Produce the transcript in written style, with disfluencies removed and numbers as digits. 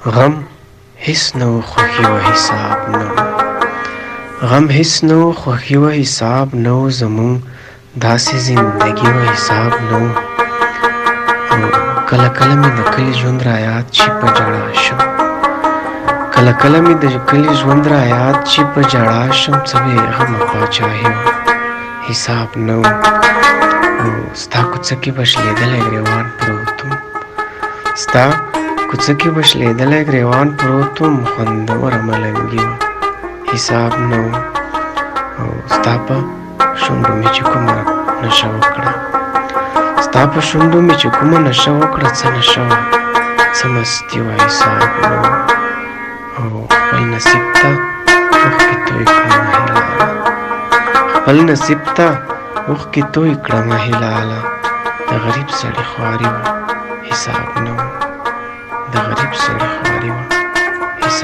غم هیڅ نه و خوښي و حساب نه و غم هیڅ نه و خوښي و حساب نه و زمونږ داسې زندګي و حساب نه و او کله کله مې د کلي ژوند را یاد شي په ژړا شم کله کله مې د کلي ژوند را یاد شي په ژړا شم څه بې غمه پاچاهي وه حساب نه و او ستا کوڅه کې به شلېدلی ګریوان پروت وم ستا کوڅه کې به شلېدلی ګریوان پروت وم خوندوره ملنګي وه حساب نه و او ستا په شونډو مې چې کومه نشه وکړه ستا په شونډو مې چې کومه نشه وکړه څه نشه وه څه مستي وه حساب نه و او خپل نصیب ته اوښکې توی کړمه هلاله خپل نصیب ته اوښکې توی کړمه هلاله د غریب سړي خواري وه حساب نه و